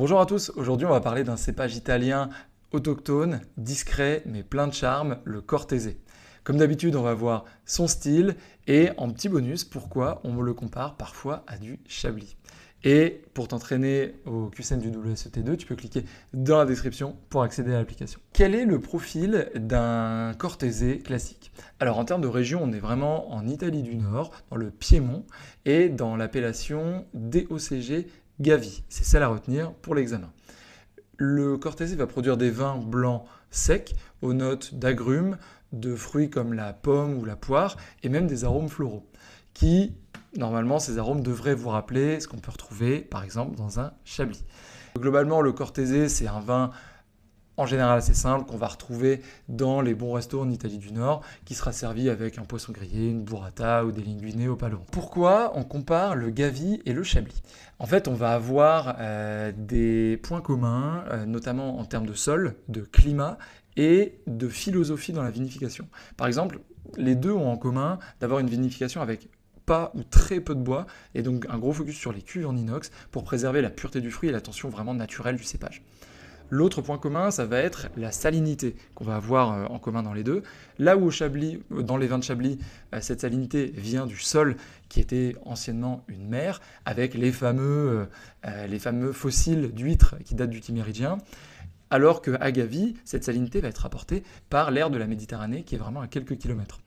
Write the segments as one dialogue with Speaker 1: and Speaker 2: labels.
Speaker 1: Bonjour à tous, aujourd'hui on va parler d'un cépage italien autochtone, discret mais plein de charme, le Cortese. Comme d'habitude on va voir son style et en petit bonus pourquoi on le compare parfois à du Chablis. Et pour t'entraîner au QCM du WSET2, tu peux cliquer dans la description pour accéder à l'application. Quel est le profil d'un Cortese classique? Alors en termes de région, on est vraiment en Italie du Nord, dans le Piémont et dans l'appellation DOCG Gavi. C'est ça à retenir pour l'examen. Le Cortese va produire des vins blancs secs aux notes d'agrumes, de fruits comme la pomme ou la poire et même des arômes floraux qui, normalement, ces arômes devraient vous rappeler ce qu'on peut retrouver par exemple dans un Chablis. Globalement, le Cortese, c'est un vin en général assez simple qu'on va retrouver dans les bons restos en Italie du Nord, qui sera servi avec un poisson grillé, une burrata ou des linguinés au palo. Pourquoi on compare le Gavi et le Chablis? En fait, on va avoir des points communs, notamment en termes de sol, de climat et de philosophie dans la vinification. Par exemple, les deux ont en commun d'avoir une vinification avec pas ou très peu de bois, et donc un gros focus sur les cuves en inox pour préserver la pureté du fruit et la tension vraiment naturelle du cépage. L'autre point commun, ça va être la salinité qu'on va avoir en commun dans les deux. Là où au Chablis, dans les vins de Chablis, cette salinité vient du sol qui était anciennement une mer, avec les fameux fossiles d'huîtres qui datent du Timéridien. Alors qu'à Gavi, cette salinité va être apportée par l'air de la Méditerranée qui est vraiment à quelques kilomètres.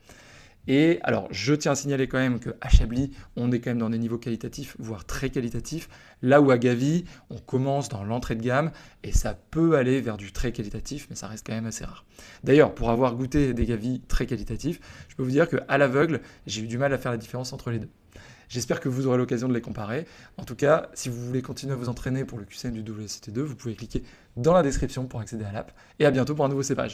Speaker 1: Et alors, je tiens à signaler quand même qu'à Chablis, on est quand même dans des niveaux qualitatifs, voire très qualitatifs, là où à Gavi, on commence dans l'entrée de gamme, et ça peut aller vers du très qualitatif, mais ça reste quand même assez rare. D'ailleurs, pour avoir goûté des Gavi très qualitatifs, je peux vous dire qu'à l'aveugle, j'ai eu du mal à faire la différence entre les deux. J'espère que vous aurez l'occasion de les comparer. En tout cas, si vous voulez continuer à vous entraîner pour le QCM du WSET2, vous pouvez cliquer dans la description pour accéder à l'app. Et à bientôt pour un nouveau cépage.